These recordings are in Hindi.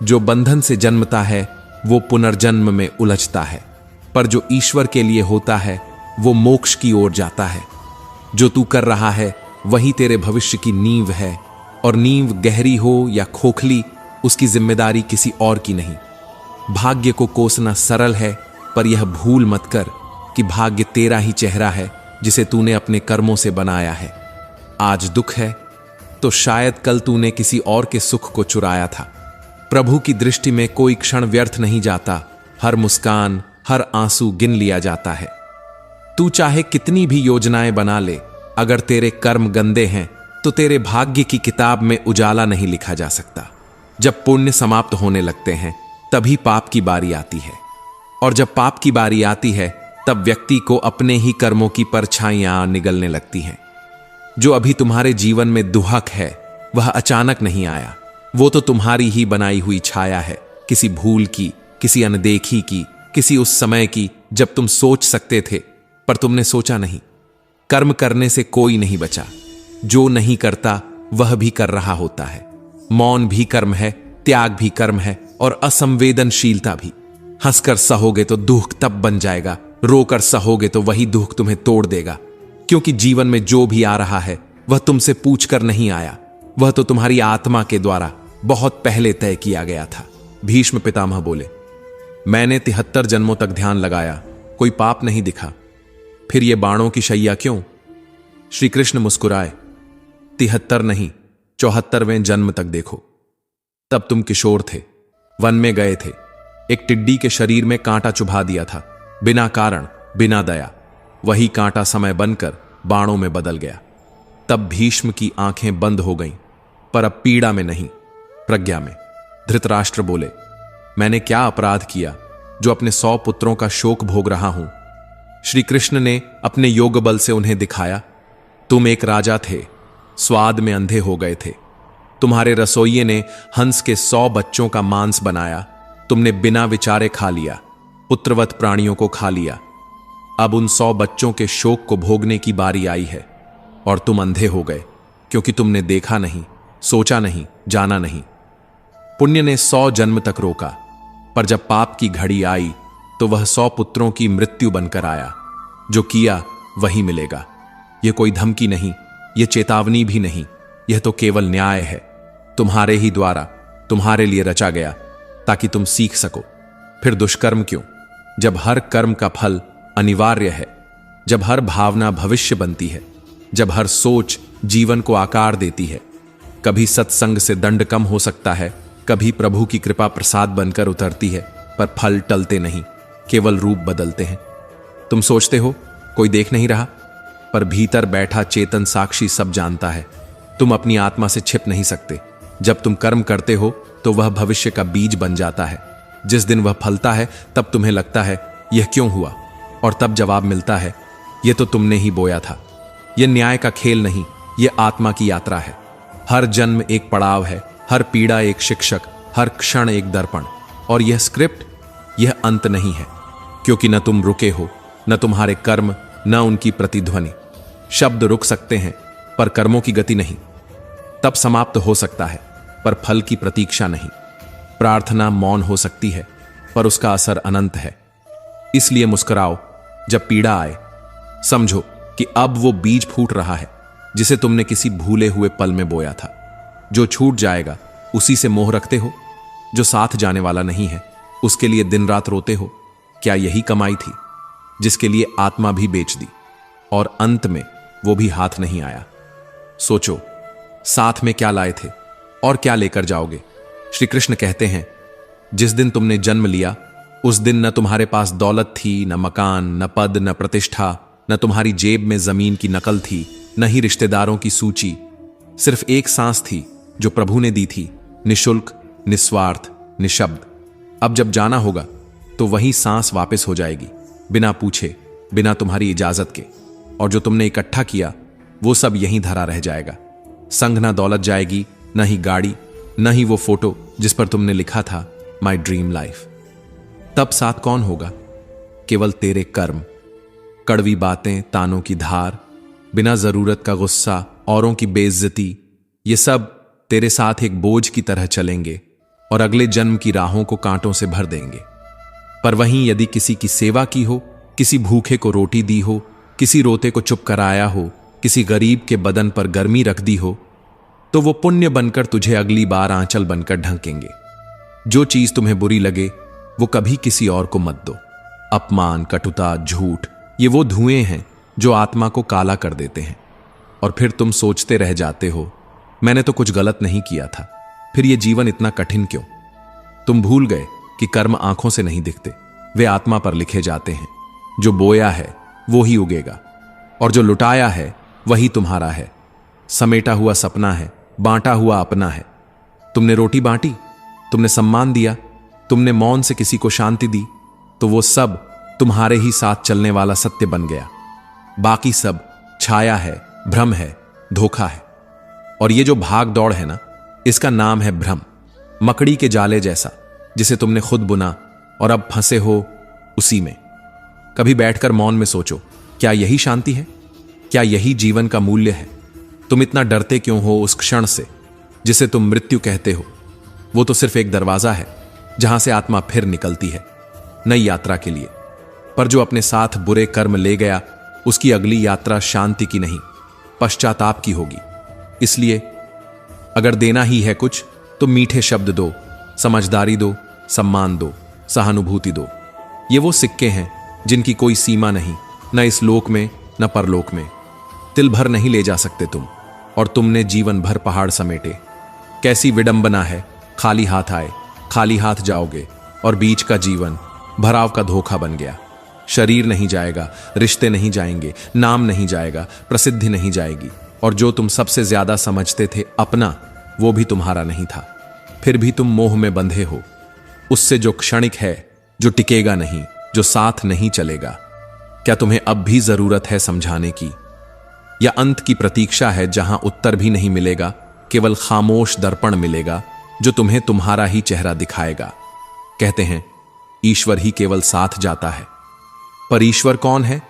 जो बंधन से जन्मता है वो पुनर्जन्म में उलझता है, पर जो ईश्वर के लिए होता है वो मोक्ष की ओर जाता है। जो तू कर रहा है वही तेरे भविष्य की नींव है, और नींव गहरी हो या खोखली उसकी जिम्मेदारी किसी और की नहीं। भाग्य को कोसना सरल है, पर यह भूल मत कर कि भाग्य तेरा ही चेहरा है जिसे तूने अपने कर्मों से बनाया है। आज दुख है तो शायद कल तूने किसी और के सुख को चुराया था। प्रभु की दृष्टि में कोई क्षण व्यर्थ नहीं जाता, हर मुस्कान, हर आंसू गिन लिया जाता है। तू चाहे कितनी भी योजनाएं बना ले, अगर तेरे कर्म गंदे हैं तो तेरे भाग्य की किताब में उजाला नहीं लिखा जा सकता। जब पुण्य समाप्त होने लगते हैं तभी पाप की बारी आती है, और जब पाप की बारी आती है तब व्यक्ति को अपने ही कर्मों की परछाइयां निगलने लगती हैं। जो अभी तुम्हारे जीवन में दुहक है वह अचानक नहीं आया, वो तो तुम्हारी ही बनाई हुई छाया है, किसी भूल की, किसी अनदेखी की, किसी उस समय की जब तुम सोच सकते थे पर तुमने सोचा नहीं। कर्म करने से कोई नहीं बचा, जो नहीं करता वह भी कर रहा होता है। मौन भी कर्म है, त्याग भी कर्म है, और असंवेदनशीलता भी। हंसकर सहोगे तो दुख तब बन जाएगा, रोकर सहोगे तो वही दुख तुम्हें तोड़ देगा। क्योंकि जीवन में जो भी आ रहा है वह तुमसे पूछकर नहीं आया, वह तो तुम्हारी आत्मा के द्वारा बहुत पहले तय किया गया था। भीष्म पितामह बोले, मैंने 73 जन्मों तक ध्यान लगाया, कोई पाप नहीं दिखा, फिर ये बाणों की शैया क्यों? श्री कृष्ण मुस्कुराए, 73 नहीं 74वें जन्म तक देखो। तब तुम किशोर थे, वन में गए थे, एक टिड्डी के शरीर में कांटा चुभा दिया था, बिना कारण, बिना दया। वही कांटा समय बनकर बाणों में बदल गया। तब भीष्म की आंखें बंद हो गईं, पर अब पीड़ा में नहीं, प्रज्ञा में। धृतराष्ट्र बोले, मैंने क्या अपराध किया जो अपने 100 पुत्रों का शोक भोग रहा हूं? श्री कृष्ण ने अपने योग बल से उन्हें दिखाया, तुम एक राजा थे, स्वाद में अंधे हो गए थे। तुम्हारे रसोइये ने हंस के 100 बच्चों का मांस बनाया, तुमने बिना विचारे खा लिया, पुत्रवत प्राणियों को खा लिया। अब उन 100 बच्चों के शोक को भोगने की बारी आई है, और तुम अंधे हो गए क्योंकि तुमने देखा नहीं, सोचा नहीं, जाना नहीं। पुण्य ने 100 जन्म तक रोका, पर जब पाप की घड़ी आई तो वह 100 पुत्रों की मृत्यु बनकर आया। जो किया वही मिलेगा। यह कोई धमकी नहीं, यह चेतावनी भी नहीं, यह तो केवल न्याय है, तुम्हारे ही द्वारा तुम्हारे लिए रचा गया, ताकि तुम सीख सको। फिर दुष्कर्म क्यों, जब हर कर्म का फल अनिवार्य है, जब हर भावना भविष्य बनती है, जब हर सोच जीवन को आकार देती है। कभी सत्संग से दंड कम हो सकता है, कभी प्रभु की कृपा प्रसाद बनकर उतरती है, पर फल टलते नहीं, केवल रूप बदलते हैं। तुम सोचते हो कोई देख नहीं रहा, पर भीतर बैठा चेतन साक्षी सब जानता है। तुम अपनी आत्मा से छिप नहीं सकते। जब तुम कर्म करते हो तो वह भविष्य का बीज बन जाता है। जिस दिन वह फलता है तब तुम्हें लगता है यह क्यों हुआ, और तब जवाब मिलता है यह तो तुमने ही बोया था। यह न्याय का खेल नहीं, यह आत्मा की यात्रा है। हर जन्म एक पड़ाव है, हर पीड़ा एक शिक्षक, हर क्षण एक दर्पण। और यह स्क्रिप्ट, यह अंत नहीं है, क्योंकि न तुम रुके हो, न तुम्हारे कर्म, न उनकी प्रतिध्वनि। शब्द रुक सकते हैं पर कर्मों की गति नहीं। तब समाप्त हो सकता है पर फल की प्रतीक्षा नहीं। प्रार्थना मौन हो सकती है पर उसका असर अनंत है। इसलिए मुस्कुराओ जब पीड़ा आए। समझो कि अब वो बीज फूट रहा है जिसे तुमने किसी भूले हुए पल में बोया था। जो छूट जाएगा उसी से मोह रखते हो, जो साथ जाने वाला नहीं है उसके लिए दिन रात रोते हो। क्या यही कमाई थी जिसके लिए आत्मा भी बेच दी, और अंत में वो भी हाथ नहीं आया? सोचो, साथ में क्या लाए थे और क्या लेकर जाओगे? श्री कृष्ण कहते हैं, जिस दिन तुमने जन्म लिया उस दिन न तुम्हारे पास दौलत थी, न मकान, न पद, न प्रतिष्ठा, न तुम्हारी जेब में जमीन की नकल थी, न ही रिश्तेदारों की सूची। सिर्फ एक सांस थी जो प्रभु ने दी थी, निशुल्क, निस्वार्थ, निशब्द। अब जब जाना होगा तो वही सांस वापस हो जाएगी, बिना पूछे, बिना तुम्हारी इजाजत के। और जो तुमने इकट्ठा किया वो सब यहीं धरा रह जाएगा। संग ना दौलत जाएगी, न ही गाड़ी, न ही वो फोटो जिस पर तुमने लिखा था माई ड्रीम लाइफ। तब साथ कौन होगा? केवल तेरे कर्म, कड़वी बातें, तानों की धार, बिना जरूरत का गुस्सा, औरों की बेइज्जती। ये सब तेरे साथ एक बोझ की तरह चलेंगे, और अगले जन्म की राहों को कांटों से भर देंगे। पर वहीं यदि किसी की सेवा की हो, किसी भूखे को रोटी दी हो, किसी रोते को चुप कराया हो, किसी गरीब के बदन पर गर्मी रख दी हो, तो वो पुण्य बनकर तुझे अगली बार आंचल बनकर ढंकेंगे। जो चीज तुम्हें बुरी लगे वो कभी किसी और को मत दो। अपमान, कटुता, झूठ, ये वो धुएं हैं जो आत्मा को काला कर देते हैं। और फिर तुम सोचते रह जाते हो, मैंने तो कुछ गलत नहीं किया था, फिर ये जीवन इतना कठिन क्यों? तुम भूल गए कि कर्म आंखों से नहीं दिखते, वे आत्मा पर लिखे जाते हैं। जो बोया है वो ही उगेगा, और जो लुटाया है वही तुम्हारा है। समेटा हुआ सपना है, बांटा हुआ अपना है। तुमने रोटी बांटी, तुमने सम्मान दिया, तुमने मौन से किसी को शांति दी, तो वो सब तुम्हारे ही साथ चलने वाला सत्य बन गया। बाकी सब छाया है, भ्रम है, धोखा है। और ये जो भाग दौड़ है ना, इसका नाम है भ्रम। मकड़ी के जाले जैसा, जिसे तुमने खुद बुना और अब फंसे हो उसी में। कभी बैठकर मौन में सोचो, क्या यही शांति है? क्या यही जीवन का मूल्य है? तुम इतना डरते क्यों हो उस क्षण से जिसे तुम मृत्यु कहते हो? वो तो सिर्फ एक दरवाजा है जहां से आत्मा फिर निकलती है नई यात्रा के लिए। पर जो अपने साथ बुरे कर्म ले गया, उसकी अगली यात्रा शांति की नहीं, पश्चाताप की होगी। इसलिए अगर देना ही है कुछ, तो मीठे शब्द दो, समझदारी दो, सम्मान दो, सहानुभूति दो। ये वो सिक्के हैं जिनकी कोई सीमा नहीं, न इस लोक में न परलोक में। तिल भर नहीं ले जा सकते तुम, और तुमने जीवन भर पहाड़ समेटे। कैसी विडंबना है, खाली हाथ आए, खाली हाथ जाओगे, और बीच का जीवन भराव का धोखा बन गया। शरीर नहीं जाएगा, रिश्ते नहीं जाएंगे, नाम नहीं जाएगा, प्रसिद्धि नहीं जाएगी, और जो तुम सबसे ज्यादा समझते थे अपना, वो भी तुम्हारा नहीं था। फिर भी तुम मोह में बंधे हो उससे जो क्षणिक है, जो टिकेगा नहीं, जो साथ नहीं चलेगा। क्या तुम्हें अब भी जरूरत है समझाने की, या अंत की प्रतीक्षा है जहां उत्तर भी नहीं मिलेगा, केवल खामोश दर्पण मिलेगा जो तुम्हें तुम्हारा ही चेहरा दिखाएगा? कहते हैं ईश्वर ही केवल साथ जाता है, पर ईश्वर कौन है?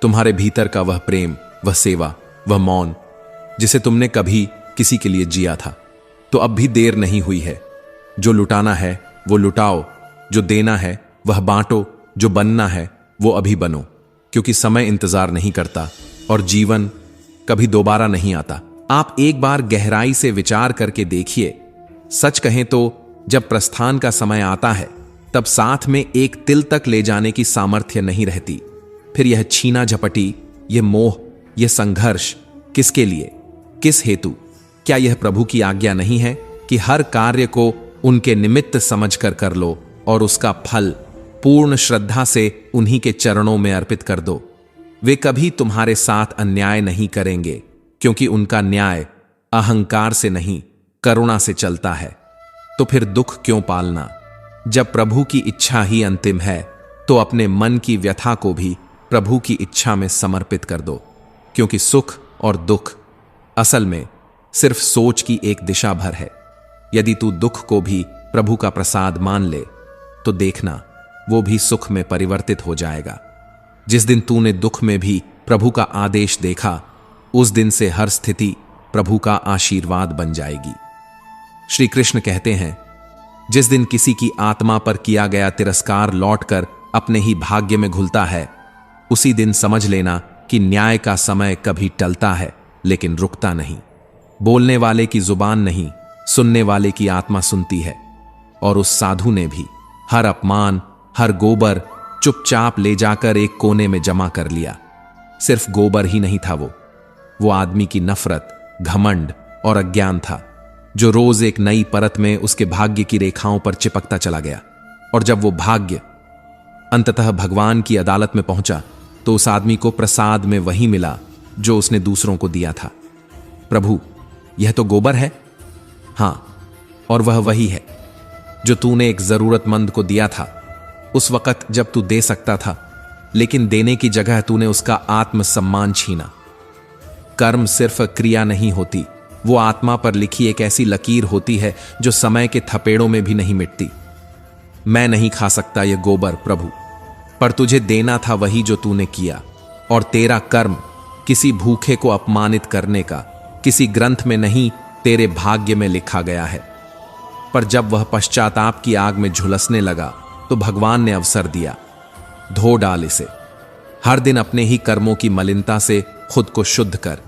तुम्हारे भीतर का वह प्रेम, वह सेवा, वह मौन, जिसे तुमने कभी किसी के लिए जिया था। तो अब भी देर नहीं हुई है। जो लुटाना है वो लुटाओ, जो देना है वह बांटो, जो बनना है वो अभी बनो, क्योंकि समय इंतजार नहीं करता और जीवन कभी दोबारा नहीं आता। आप एक बार गहराई से विचार करके देखिए। सच कहें तो जब प्रस्थान का समय आता है, तब साथ में एक तिल तक ले जाने की सामर्थ्य नहीं रहती। फिर यह छीना झपटी, यह मोह, यह संघर्ष किसके लिए, किस हेतु? क्या यह प्रभु की आज्ञा नहीं है कि हर कार्य को उनके निमित्त समझकर कर लो और उसका फल पूर्ण श्रद्धा से उन्हीं के चरणों में अर्पित कर दो? वे कभी तुम्हारे साथ अन्याय नहीं करेंगे, क्योंकि उनका न्याय अहंकार से नहीं, करुणा से चलता है। तो फिर दुख क्यों पालना? जब प्रभु की इच्छा ही अंतिम है, तो अपने मन की व्यथा को भी प्रभु की इच्छा में समर्पित कर दो, क्योंकि सुख और दुख असल में सिर्फ सोच की एक दिशा भर है। यदि तू दुख को भी प्रभु का प्रसाद मान ले, तो देखना वो भी सुख में परिवर्तित हो जाएगा। जिस दिन तूने दुख में भी प्रभु का आदेश देखा, उस दिन से हर स्थिति प्रभु का आशीर्वाद बन जाएगी। श्री कृष्ण कहते हैं, जिस दिन किसी की आत्मा पर किया गया तिरस्कार लौटकर अपने ही भाग्य में घुलता है, उसी दिन समझ लेना कि न्याय का समय कभी टलता है, लेकिन रुकता नहीं। बोलने वाले की जुबान नहीं, सुनने वाले की आत्मा सुनती है। और उस साधु ने भी हर अपमान, हर गोबर चुपचाप ले जाकर एक कोने में जमा कर लिया। सिर्फ गोबर ही नहीं था वो आदमी की नफरत, घमंड और अज्ञान था, जो रोज एक नई परत में उसके भाग्य की रेखाओं पर चिपकता चला गया। और जब वो भाग्य अंततः भगवान की अदालत में पहुंचा, तो उस आदमी को प्रसाद में वही मिला जो उसने दूसरों को दिया था। प्रभु, यह तो गोबर है। हां, और वह वही है जो तूने एक जरूरतमंद को दिया था, उस वक्त जब तू दे सकता था, लेकिन देने की जगह तूने उसका आत्मसम्मान छीना। कर्म सिर्फ क्रिया नहीं होती, वो आत्मा पर लिखी एक ऐसी लकीर होती है जो समय के थपेड़ों में भी नहीं मिटती। मैं नहीं खा सकता ये गोबर प्रभु, पर तुझे देना था वही जो तूने किया। और तेरा कर्म किसी भूखे को अपमानित करने का किसी ग्रंथ में नहीं, तेरे भाग्य में लिखा गया है। पर जब वह पश्चाताप की आग में झुलसने लगा तो भगवान ने अवसर दिया, धो डाल इसे, हर दिन अपने ही कर्मों की मलिनता से खुद को शुद्ध कर।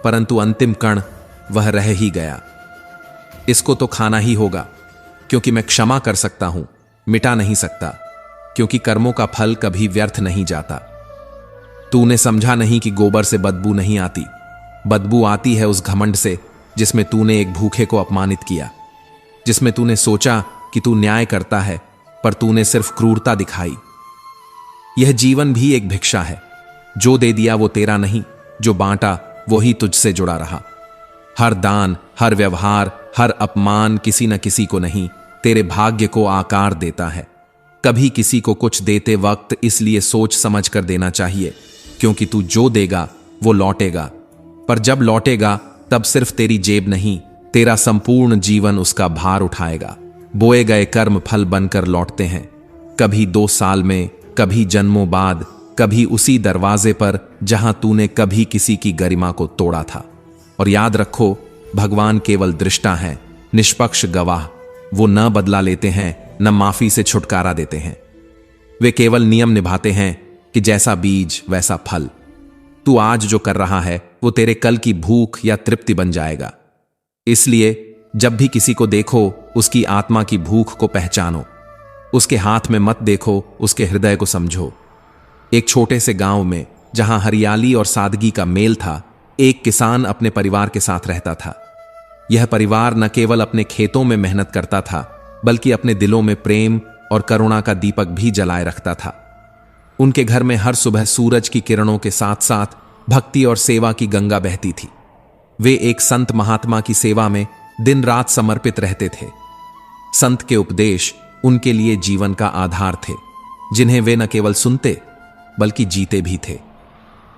परंतु अंतिम कण वह रह ही गया। इसको तो खाना ही होगा, क्योंकि मैं क्षमा कर सकता हूं, मिटा नहीं सकता, क्योंकि कर्मों का फल कभी व्यर्थ नहीं जाता। तूने समझा नहीं कि गोबर से बदबू नहीं आती, बदबू आती है उस घमंड से जिसमें तूने एक भूखे को अपमानित किया, जिसमें तूने सोचा कि तू न्याय करता है, पर तूने सिर्फ क्रूरता दिखाई। यह जीवन भी एक भिक्षा है, जो दे दिया वो तेरा नहीं, जो बांटा वो ही तुझसे जुड़ा रहा। हर दान, हर व्यवहार, हर अपमान किसी न किसी को नहीं, तेरे भाग्य को आकार देता है। कभी किसी को कुछ देते वक्त इसलिए सोच समझ कर देना चाहिए, क्योंकि तू जो देगा वो लौटेगा, पर जब लौटेगा तब सिर्फ तेरी जेब नहीं, तेरा संपूर्ण जीवन उसका भार उठाएगा। बोए गए कर्म फल बनकर लौटते हैं, कभी 2 साल में, कभी जन्मों बाद, कभी उसी दरवाजे पर जहां तूने कभी किसी की गरिमा को तोड़ा था। और याद रखो, भगवान केवल दृष्टा हैं, निष्पक्ष गवाह। वो न बदला लेते हैं, न माफी से छुटकारा देते हैं। वे केवल नियम निभाते हैं कि जैसा बीज वैसा फल। तू आज जो कर रहा है वो तेरे कल की भूख या तृप्ति बन जाएगा। इसलिए जब भी किसी को देखो, उसकी आत्मा की भूख को पहचानो। उसके हाथ में मत देखो, उसके हृदय को समझो। एक छोटे से गांव में, जहां हरियाली और सादगी का मेल था, एक किसान अपने परिवार के साथ रहता था। यह परिवार न केवल अपने खेतों में मेहनत करता था, बल्कि अपने दिलों में प्रेम और करुणा का दीपक भी जलाए रखता था। उनके घर में हर सुबह सूरज की किरणों के साथ साथ भक्ति और सेवा की गंगा बहती थी। वे एक संत महात्मा की सेवा में दिन रात समर्पित रहते थे। संत के उपदेश उनके लिए जीवन का आधार थे, जिन्हें वे न केवल सुनते बल्कि जीते भी थे।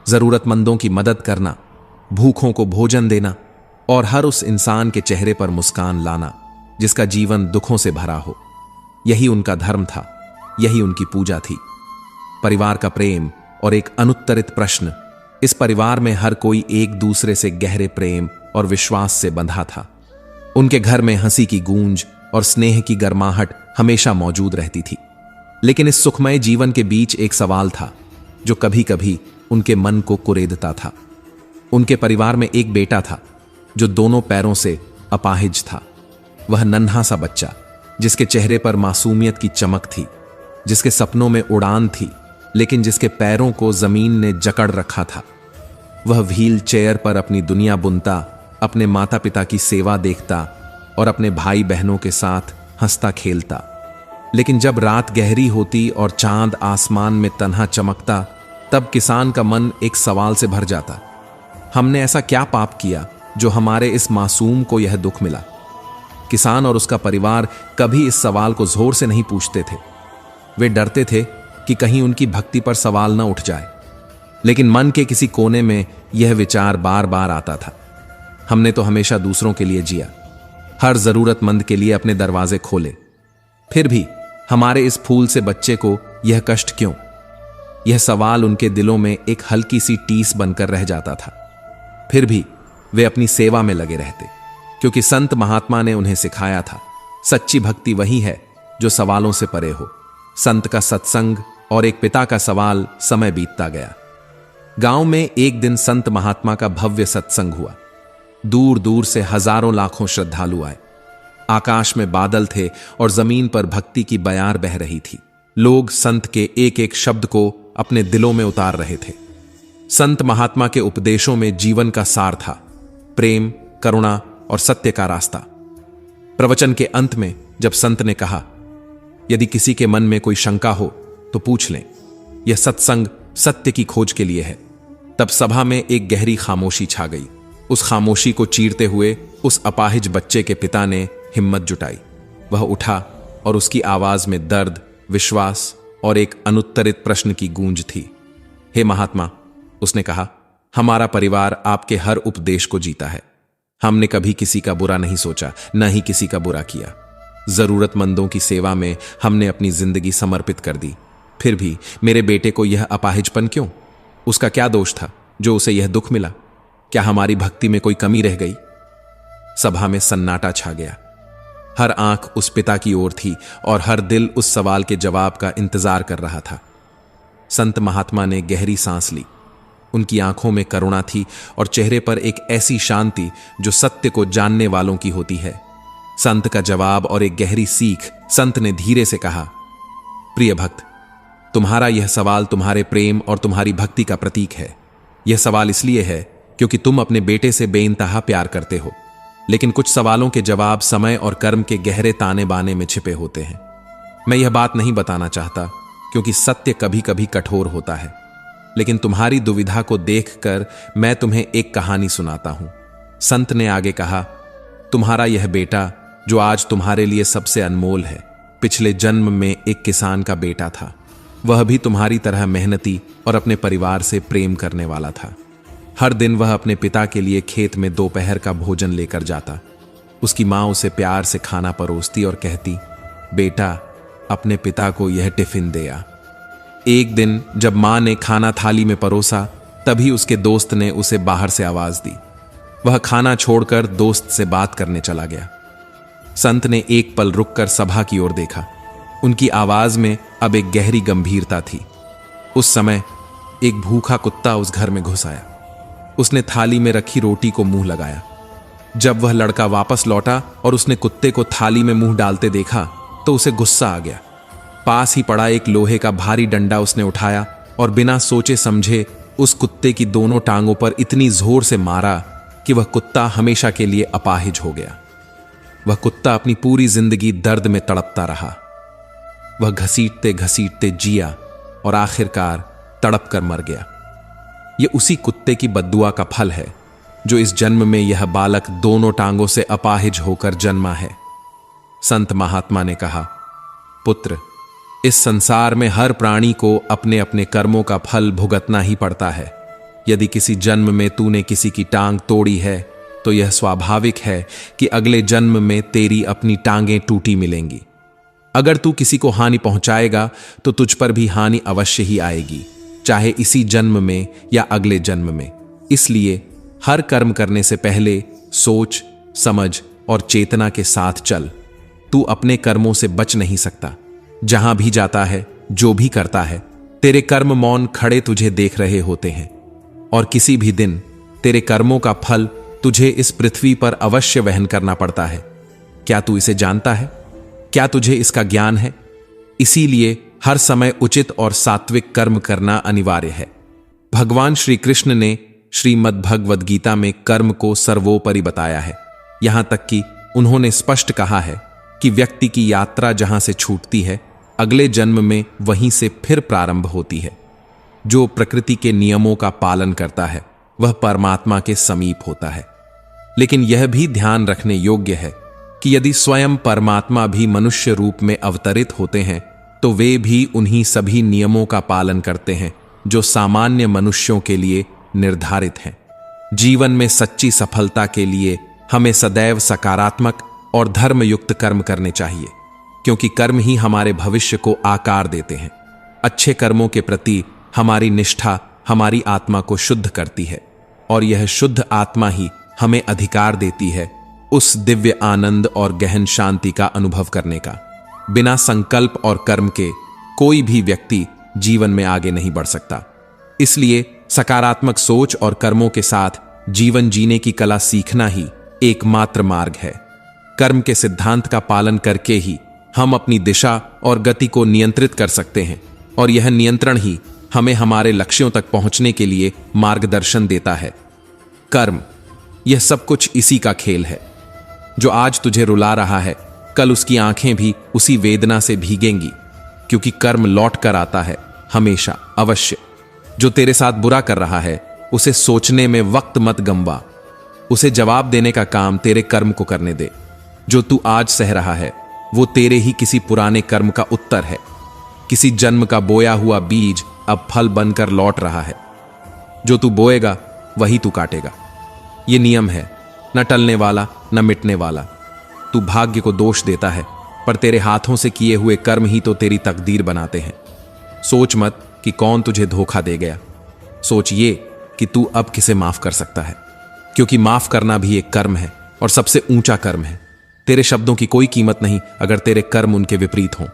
जरूरतमंदों की मदद करना, भूखों को भोजन देना और हर उस इंसान के चेहरे पर मुस्कान लाना जिसका जीवन दुखों से भरा हो, यही उनका धर्म था, यही उनकी पूजा थी। परिवार का प्रेम और एक अनुत्तरित प्रश्न। इस परिवार में हर कोई एक दूसरे से गहरे प्रेम और विश्वास से बंधा था। उनके घर में हंसी की गूंज और स्नेह की गर्माहट हमेशा मौजूद रहती थी। लेकिन इस सुखमय जीवन के बीच एक सवाल था जो कभी कभी उनके मन को कुरेदता था। उनके परिवार में एक बेटा था जो दोनों पैरों से अपाहिज था। वह नन्हा सा बच्चा, जिसके चेहरे पर मासूमियत की चमक थी, जिसके सपनों में उड़ान थी, लेकिन जिसके पैरों को जमीन ने जकड़ रखा था। वह व्हील चेयर पर अपनी दुनिया बुनता, अपने माता पिता की सेवा देखता और अपने भाई बहनों के साथ हंसता खेलता। लेकिन जब रात गहरी होती और चांद आसमान में तन्हा चमकता, तब किसान का मन एक सवाल से भर जाता। हमने ऐसा क्या पाप किया जो हमारे इस मासूम को यह दुख मिला? किसान और उसका परिवार कभी इस सवाल को जोर से नहीं पूछते थे। वे डरते थे कि कहीं उनकी भक्ति पर सवाल न उठ जाए। लेकिन मन के किसी कोने में यह विचार बार बार आता था, हमने तो हमेशा दूसरों के लिए जिया, हर जरूरतमंद के लिए अपने दरवाजे खोले, फिर भी हमारे इस फूल से बच्चे को यह कष्ट क्यों? यह सवाल उनके दिलों में एक हल्की सी टीस बनकर रह जाता था। फिर भी वे अपनी सेवा में लगे रहते, क्योंकि संत महात्मा ने उन्हें सिखाया था, सच्ची भक्ति वही है जो सवालों से परे हो। संत का सत्संग और एक पिता का सवाल। समय बीतता गया। गांव में एक दिन संत महात्मा का भव्य सत्संग हुआ। दूर दूर से हजारों लाखों श्रद्धालु आए। आकाश में बादल थे और जमीन पर भक्ति की बयार बह रही थी। लोग संत के एक एक शब्द को अपने दिलों में उतार रहे थे। संत महात्मा के उपदेशों में जीवन का सार था, प्रेम, करुणा और सत्य का रास्ता। प्रवचन के अंत में जब संत ने कहा, यदि किसी के मन में कोई शंका हो तो पूछ लें, यह सत्संग सत्य की खोज के लिए है, तब सभा में एक गहरी खामोशी छा गई। उस खामोशी को चीरते हुए उस अपाहिज बच्चे के पिता ने हिम्मत जुटाई। वह उठा और उसकी आवाज में दर्द, विश्वास और एक अनुत्तरित प्रश्न की गूंज थी। हे महात्मा, उसने कहा, हमारा परिवार आपके हर उपदेश को जीता है। हमने कभी किसी का बुरा नहीं सोचा, न ही किसी का बुरा किया। जरूरतमंदों की सेवा में हमने अपनी जिंदगी समर्पित कर दी। फिर भी मेरे बेटे को यह अपाहिजपन क्यों? उसका क्या दोष था जो उसे यह दुख मिला? क्या हमारी भक्ति में कोई कमी रह गई? सभा में सन्नाटा छा गया। हर आंख उस पिता की ओर थी और हर दिल उस सवाल के जवाब का इंतजार कर रहा था। संत महात्मा ने गहरी सांस ली। उनकी आंखों में करुणा थी और चेहरे पर एक ऐसी शांति जो सत्य को जानने वालों की होती है। संत का जवाब और एक गहरी सीख। संत ने धीरे से कहा, प्रिय भक्त, तुम्हारा यह सवाल तुम्हारे प्रेम और तुम्हारी भक्ति का प्रतीक है। यह सवाल इसलिए है क्योंकि तुम अपने बेटे से बेइंतहा प्यार करते हो, लेकिन कुछ सवालों के जवाब समय और कर्म के गहरे ताने बाने में छिपे होते हैं। मैं यह बात नहीं बताना चाहता क्योंकि सत्य कभी कभी कठोर होता है, लेकिन तुम्हारी दुविधा को देखकर मैं तुम्हें एक कहानी सुनाता हूं। संत ने आगे कहा, तुम्हारा यह बेटा जो आज तुम्हारे लिए सबसे अनमोल है, पिछले जन्म में एक किसान का बेटा था। वह भी तुम्हारी तरह मेहनती और अपने परिवार से प्रेम करने वाला था। हर दिन वह अपने पिता के लिए खेत में दोपहर का भोजन लेकर जाता। उसकी माँ उसे प्यार से खाना परोसती और कहती, बेटा, अपने पिता को यह टिफिन दे आ। एक दिन जब माँ ने खाना थाली में परोसा, तभी उसके दोस्त ने उसे बाहर से आवाज दी। वह खाना छोड़कर दोस्त से बात करने चला गया। संत ने एक पल रुककर सभा की ओर देखा। उनकी आवाज में अब एक गहरी गंभीरता थी। उस समय एक भूखा कुत्ता उस घर में घुस आया। उसने थाली में रखी रोटी को मुंह लगाया। जब वह लड़का वापस लौटा और उसने कुत्ते को थाली में मुंह डालते देखा तो उसे गुस्सा आ गया। पास ही पड़ा एक लोहे का भारी डंडा उसने उठाया और बिना सोचे समझे उस कुत्ते की दोनों टांगों पर इतनी जोर से मारा कि वह कुत्ता हमेशा के लिए अपाहिज हो गया। वह कुत्ता अपनी पूरी जिंदगी दर्द में तड़पता रहा। वह घसीटते घसीटते जिया और आखिरकार तड़प कर मर गया। यह उसी कुत्ते की बद्दुआ का फल है जो इस जन्म में यह बालक दोनों टांगों से अपाहिज होकर जन्मा है। संत महात्मा ने कहा, पुत्र, इस संसार में हर प्राणी को अपने अपने कर्मों का फल भुगतना ही पड़ता है। यदि किसी जन्म में तूने किसी की टांग तोड़ी है तो यह स्वाभाविक है कि अगले जन्म में तेरी अपनी टांगें टूटी मिलेंगी। अगर तू किसी को हानि पहुंचाएगा तो तुझ पर भी हानि अवश्य ही आएगी, चाहे इसी जन्म में या अगले जन्म में। इसलिए हर कर्म करने से पहले सोच, समझ और चेतना के साथ चल। तू अपने कर्मों से बच नहीं सकता। जहां भी जाता है, जो भी करता है, तेरे कर्म मौन खड़े तुझे देख रहे होते हैं और किसी भी दिन तेरे कर्मों का फल तुझे इस पृथ्वी पर अवश्य वहन करना पड़ता है। क्या तू इसे जानता है? क्या तुझे इसका ज्ञान है? इसीलिए हर समय उचित और सात्विक कर्म करना अनिवार्य है। भगवान श्री कृष्ण ने श्रीमद् भगवद गीता में कर्म को सर्वोपरि बताया है। यहां तक कि उन्होंने स्पष्ट कहा है कि व्यक्ति की यात्रा जहां से छूटती है, अगले जन्म में वहीं से फिर प्रारंभ होती है। जो प्रकृति के नियमों का पालन करता है वह परमात्मा के समीप होता है। लेकिन यह भी ध्यान रखने योग्य है कि यदि स्वयं परमात्मा भी मनुष्य रूप में अवतरित होते हैं तो वे भी उन्हीं सभी नियमों का पालन करते हैं जो सामान्य मनुष्यों के लिए निर्धारित हैं। जीवन में सच्ची सफलता के लिए हमें सदैव सकारात्मक और धर्मयुक्त कर्म करने चाहिए, क्योंकि कर्म ही हमारे भविष्य को आकार देते हैं। अच्छे कर्मों के प्रति हमारी निष्ठा हमारी आत्मा को शुद्ध करती है और यह शुद्ध आत्मा ही हमें अधिकार देती है उस दिव्य आनंद और गहन शांति का अनुभव करने का। बिना संकल्प और कर्म के कोई भी व्यक्ति जीवन में आगे नहीं बढ़ सकता। इसलिए सकारात्मक सोच और कर्मों के साथ जीवन जीने की कला सीखना ही एकमात्र मार्ग है। कर्म के सिद्धांत का पालन करके ही हम अपनी दिशा और गति को नियंत्रित कर सकते हैं और यह नियंत्रण ही हमें हमारे लक्ष्यों तक पहुंचने के लिए मार्गदर्शन देता है। कर्म, यह सब कुछ इसी का खेल है। जो आज तुझे रुला रहा है, कल उसकी आंखें भी उसी वेदना से भीगेंगी, क्योंकि कर्म लौट कर आता है हमेशा, अवश्य। जो तेरे साथ बुरा कर रहा है उसे सोचने में वक्त मत गंवा। उसे जवाब देने का काम तेरे कर्म को करने दे। जो तू आज सह रहा है वो तेरे ही किसी पुराने कर्म का उत्तर है। किसी जन्म का बोया हुआ बीज अब फल बनकर लौट रहा है। जो तू बोएगा वही तू काटेगा। ये नियम है, न टलने वाला न मिटने वाला। तू भाग्य को दोष देता है, पर तेरे हाथों से किए हुए कर्म ही तो तेरी तकदीर बनाते हैं। सोच मत कि कौन तुझे धोखा दे गया। सोच ये कि तू अब किसे माफ कर सकता है, क्योंकि माफ करना भी एक कर्म है और सबसे ऊंचा कर्म है। तेरे शब्दों की कोई कीमत नहीं अगर तेरे कर्म उनके विपरीत हों।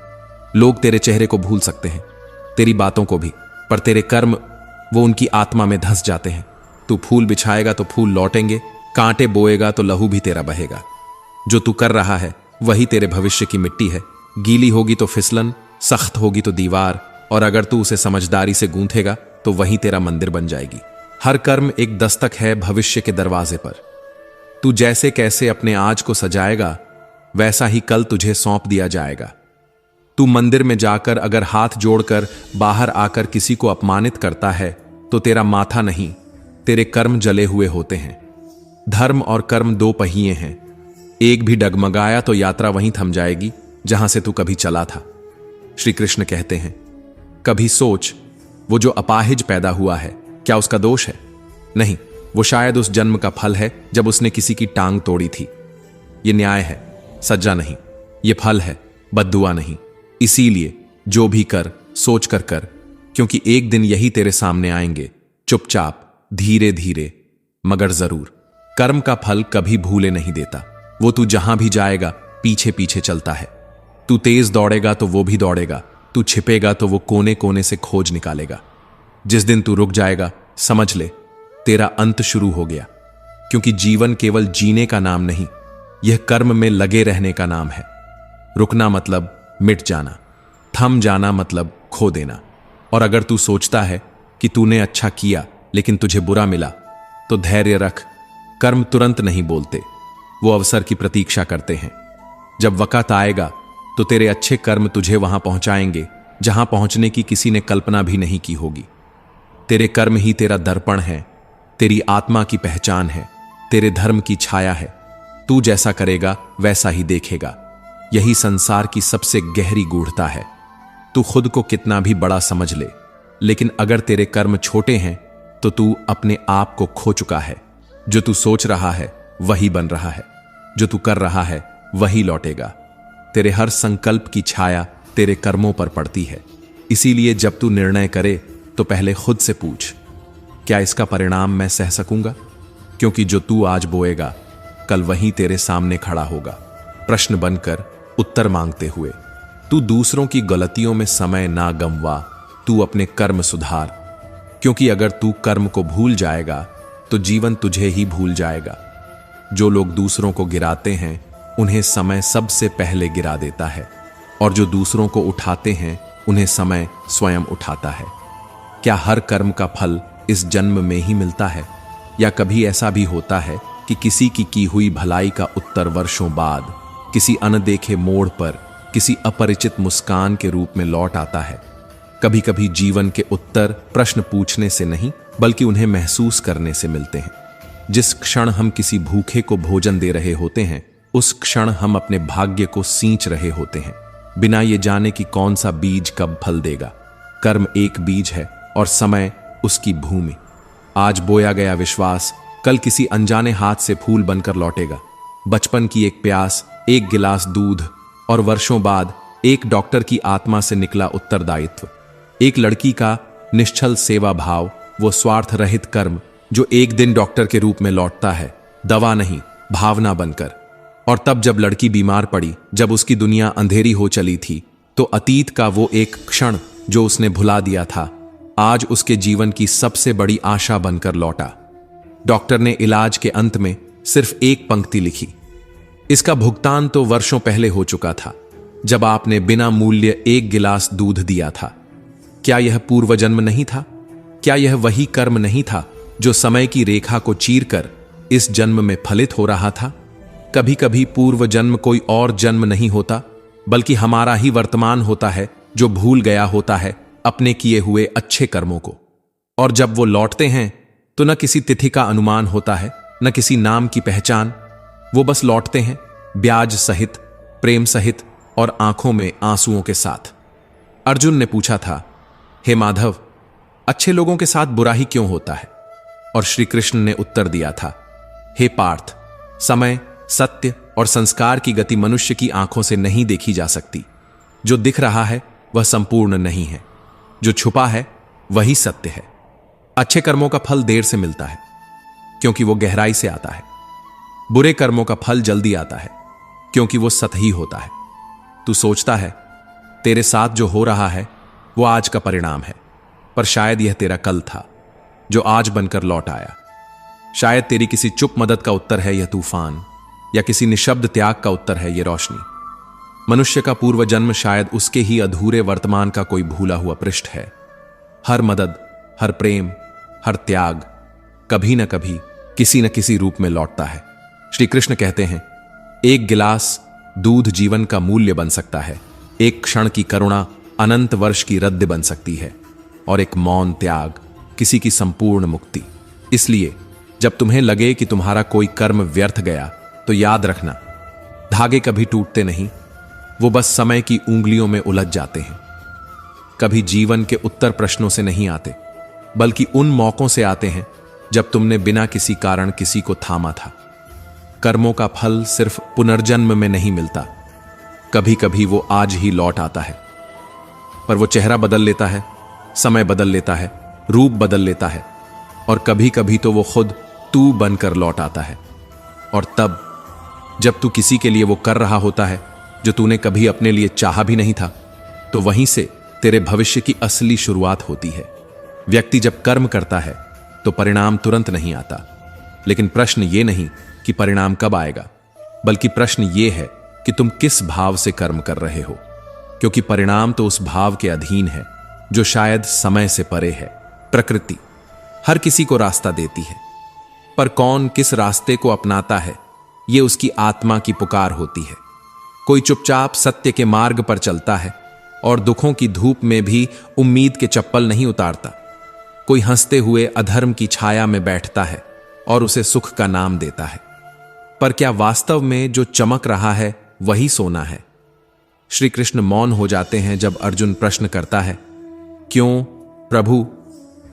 लोग तेरे चेहरे को भूल सकते हैं, तेरी बातों को भी, पर तेरे कर्म वो उनकी आत्मा में धंस जाते हैं। तू फूल बिछाएगा तो फूल लौटेंगे, कांटे बोएगा तो लहू भी तेरा बहेगा। जो तू कर रहा है वही तेरे भविष्य की मिट्टी है। गीली होगी तो फिसलन, सख्त होगी तो दीवार, और अगर तू उसे समझदारी से गूंथेगा तो वही तेरा मंदिर बन जाएगी। हर कर्म एक दस्तक है भविष्य के दरवाजे पर। तू जैसे कैसे अपने आज को सजाएगा वैसा ही कल तुझे सौंप दिया जाएगा। तू मंदिर में जाकर अगर हाथ जोड़कर बाहर आकर किसी को अपमानित करता है तो तेरा माथा नहीं, तेरे कर्म जले हुए होते हैं। धर्म और कर्म दो पहिए हैं, एक भी डगमगाया तो यात्रा वहीं थम जाएगी जहां से तू कभी चला था। श्री कृष्ण कहते हैं, कभी सोच, वो जो अपाहिज पैदा हुआ है क्या उसका दोष है? नहीं, वो शायद उस जन्म का फल है जब उसने किसी की टांग तोड़ी थी। ये न्याय है, सज्जा नहीं। ये फल है, बद्दुआ नहीं। इसीलिए जो भी कर सोच कर कर, क्योंकि एक दिन यही तेरे सामने आएंगे, चुपचाप, धीरे धीरे, मगर जरूर। कर्म का फल कभी भूले नहीं देता। वो तू जहां भी जाएगा पीछे पीछे चलता है। तू तेज दौड़ेगा तो वो भी दौड़ेगा, तू छिपेगा तो वो कोने कोने से खोज निकालेगा। जिस दिन तू रुक जाएगा समझ ले तेरा अंत शुरू हो गया, क्योंकि जीवन केवल जीने का नाम नहीं, यह कर्म में लगे रहने का नाम है। रुकना मतलब मिट जाना, थम जाना मतलब खो देना। और अगर तू सोचता है कि तूने अच्छा किया लेकिन तुझे बुरा मिला, तो धैर्य रख। कर्म तुरंत नहीं बोलते, वो अवसर की प्रतीक्षा करते हैं। जब वक्त आएगा तो तेरे अच्छे कर्म तुझे वहां पहुंचाएंगे जहां पहुंचने की किसी ने कल्पना भी नहीं की होगी। तेरे कर्म ही तेरा दर्पण है, तेरी आत्मा की पहचान है, तेरे धर्म की छाया है। तू जैसा करेगा वैसा ही देखेगा। यही संसार की सबसे गहरी गूढ़ता है। तू खुद को कितना भी बड़ा समझ ले, लेकिन अगर तेरे कर्म छोटे हैं तो तू अपने आप को खो चुका है। जो तू सोच रहा है वही बन रहा है, जो तू कर रहा है वही लौटेगा। तेरे हर संकल्प की छाया तेरे कर्मों पर पड़ती है। इसीलिए जब तू निर्णय करे तो पहले खुद से पूछ, क्या इसका परिणाम मैं सह सकूंगा? क्योंकि जो तू आज बोएगा कल वहीं तेरे सामने खड़ा होगा, प्रश्न बनकर, उत्तर मांगते हुए। तू दूसरों की गलतियों में समय ना गंवा, तू अपने कर्म सुधार। क्योंकि अगर तू कर्म को भूल जाएगा तो जीवन तुझे ही भूल जाएगा। जो लोग दूसरों को गिराते हैं उन्हें समय सबसे पहले गिरा देता है, और जो दूसरों को उठाते हैं उन्हें समय स्वयं उठाता है। क्या हर कर्म का फल इस जन्म में ही मिलता है, या कभी ऐसा भी होता है कि किसी की हुई भलाई का उत्तर वर्षों बाद किसी अनदेखे मोड़ पर किसी अपरिचित मुस्कान के रूप में लौट आता है? कभी कभी जीवन के उत्तर प्रश्न पूछने से नहीं बल्कि उन्हें महसूस करने से मिलते हैं। जिस क्षण हम किसी भूखे को भोजन दे रहे होते हैं उस क्षण हम अपने भाग्य को सींच रहे होते हैं, बिना ये जाने कि कौन सा बीज कब फल देगा। कर्म एक बीज है और समय उसकी भूमि। आज बोया गया विश्वास कल किसी अनजाने हाथ से फूल बनकर लौटेगा। बचपन की एक प्यास, एक गिलास दूध, और वर्षों बाद एक डॉक्टर की आत्मा से निकला उत्तरदायित्व। एक लड़की का निश्चल सेवा भाव, वो स्वार्थ रहित कर्म जो एक दिन डॉक्टर के रूप में लौटता है, दवा नहीं भावना बनकर। और तब जब लड़की बीमार पड़ी, जब उसकी दुनिया अंधेरी हो चली थी, तो अतीत का वो एक क्षण जो उसने भुला दिया था आज उसके जीवन की सबसे बड़ी आशा बनकर लौटा। डॉक्टर ने इलाज के अंत में सिर्फ एक पंक्ति लिखी, इसका भुगतान तो वर्षों पहले हो चुका था जब आपने बिना मूल्य एक गिलास दूध दिया था। क्या यह पूर्व जन्म नहीं था? क्या यह वही कर्म नहीं था जो समय की रेखा को चीरकर इस जन्म में फलित हो रहा था? कभी कभी पूर्व जन्म कोई और जन्म नहीं होता, बल्कि हमारा ही वर्तमान होता है जो भूल गया होता है अपने किए हुए अच्छे कर्मों को। और जब वो लौटते हैं तो न किसी तिथि का अनुमान होता है, न किसी नाम की पहचान। वो बस लौटते हैं, ब्याज सहित, प्रेम सहित और आंखों में आंसुओं के साथ। अर्जुन ने पूछा था, हे माधव, अच्छे लोगों के साथ बुरा ही क्यों होता है? और श्री कृष्ण ने उत्तर दिया था, हे पार्थ, समय, सत्य और संस्कार की गति मनुष्य की आंखों से नहीं देखी जा सकती। जो दिख रहा है वह संपूर्ण नहीं है, जो छुपा है वही सत्य है। अच्छे कर्मों का फल देर से मिलता है क्योंकि वो गहराई से आता है। बुरे कर्मों का फल जल्दी आता है क्योंकि वो सतही होता है। तू सोचता है तेरे साथ जो हो रहा है वो आज का परिणाम है, पर शायद यह तेरा कल था जो आज बनकर लौट आया। शायद तेरी किसी चुप मदद का उत्तर है यह तूफान, या किसी निशब्द त्याग का उत्तर है यह रोशनी। मनुष्य का पूर्व जन्म शायद उसके ही अधूरे वर्तमान का कोई भूला हुआ पृष्ठ है। हर मदद, हर प्रेम, हर त्याग कभी न कभी किसी न किसी रूप में लौटता है। श्री कृष्ण कहते हैं, एक गिलास दूध जीवन का मूल्य बन सकता है, एक क्षण की करुणा अनंत वर्ष की रद्द बन सकती है, और एक मौन त्याग किसी की संपूर्ण मुक्ति। इसलिए जब तुम्हें लगे कि तुम्हारा कोई कर्म व्यर्थ गया तो याद रखना, धागे कभी टूटते नहीं, वो बस समय की उंगलियों में उलझ जाते हैं। कभी जीवन के उत्तर प्रश्नों से नहीं आते, बल्कि उन मौकों से आते हैं जब तुमने बिना किसी कारण किसी को थामा था। कर्मों का फल सिर्फ पुनर्जन्म में नहीं मिलता, कभी कभी वो आज ही लौट आता है। पर वो चेहरा बदल लेता है, समय बदल लेता है, रूप बदल लेता है, और कभी कभी तो वो खुद तू बनकर लौट आता है। और तब जब तू किसी के लिए वो कर रहा होता है जो तूने कभी अपने लिए चाहा भी नहीं था, तो वहीं से तेरे भविष्य की असली शुरुआत होती है। व्यक्ति जब कर्म करता है तो परिणाम तुरंत नहीं आता, लेकिन प्रश्न ये नहीं कि परिणाम कब आएगा, बल्कि प्रश्न ये है कि तुम किस भाव से कर्म कर रहे हो, क्योंकि परिणाम तो उस भाव के अधीन है जो शायद समय से परे है। प्रकृति हर किसी को रास्ता देती है, पर कौन किस रास्ते को अपनाता है यह उसकी आत्मा की पुकार होती है। कोई चुपचाप सत्य के मार्ग पर चलता है और दुखों की धूप में भी उम्मीद के चप्पल नहीं उतारता। कोई हंसते हुए अधर्म की छाया में बैठता है और उसे सुख का नाम देता है। पर क्या वास्तव में जो चमक रहा है वही सोना है? श्री कृष्ण मौन हो जाते हैं जब अर्जुन प्रश्न करता है, क्यों प्रभु,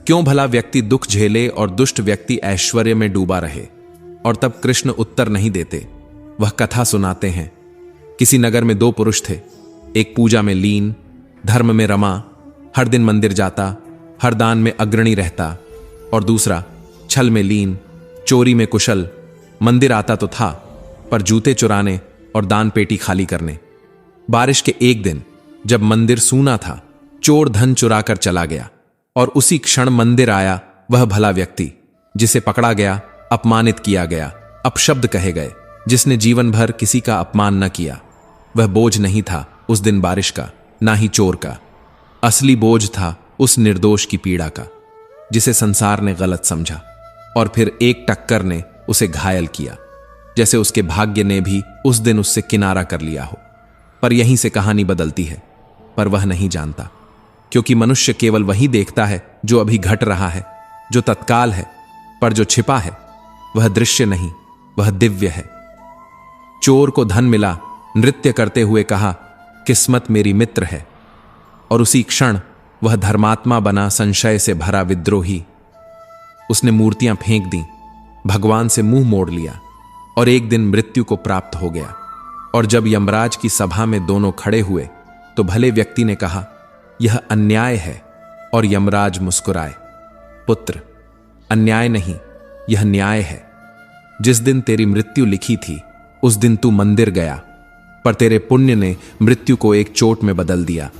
क्यों भला व्यक्ति दुख झेले और दुष्ट व्यक्ति ऐश्वर्य में डूबा रहे? और तब कृष्ण उत्तर नहीं देते, वह कथा सुनाते हैं। किसी नगर में दो पुरुष थे, एक पूजा में लीन, धर्म में रमा, हर दिन मंदिर जाता, हर दान में अग्रणी रहता, और दूसरा छल में लीन, चोरी में कुशल, मंदिर आता तो था पर जूते चुराने और दान पेटी खाली करने। बारिश के एक दिन जब मंदिर सूना था, चोर धन चुरा कर चला गया, और उसी क्षण मंदिर आया वह भला व्यक्ति जिसे पकड़ा गया, अपमानित किया गया, अपशब्द कहे गए, जिसने जीवन भर किसी का अपमान न किया। वह बोझ नहीं था उस दिन बारिश का, ना ही चोर का। असली बोझ था उस निर्दोष की पीड़ा का, जिसे संसार ने गलत समझा, और फिर एक टक्कर ने उसे घायल किया, जैसे उसके भाग्य ने भी उस दिन उससे किनारा कर लिया हो। पर यहीं से कहानी बदलती है, पर वह नहीं जानता, क्योंकि मनुष्य केवल वही देखता है जो अभी घट रहा है, जो तत्काल है, पर जो छिपा है वह दृश्य नहीं, वह दिव्य है। चोर को धन मिला, नृत्य करते हुए कहा, किस्मत मेरी मित्र है, और उसी क्षण वह धर्मात्मा बना, संशय से भरा विद्रोही। उसने मूर्तियां फेंक दी, भगवान से मुंह मोड़ लिया, और एक दिन मृत्यु को प्राप्त हो गया। और जब यमराज की सभा में दोनों खड़े हुए तो भले व्यक्ति ने कहा, यह अन्याय है, और यमराज मुस्कुराए, पुत्र, अन्याय नहीं, यह न्याय है। जिस दिन तेरी मृत्यु लिखी थी उस दिन तू मंदिर गया, पर तेरे पुण्य ने मृत्यु को एक चोट में बदल दिया।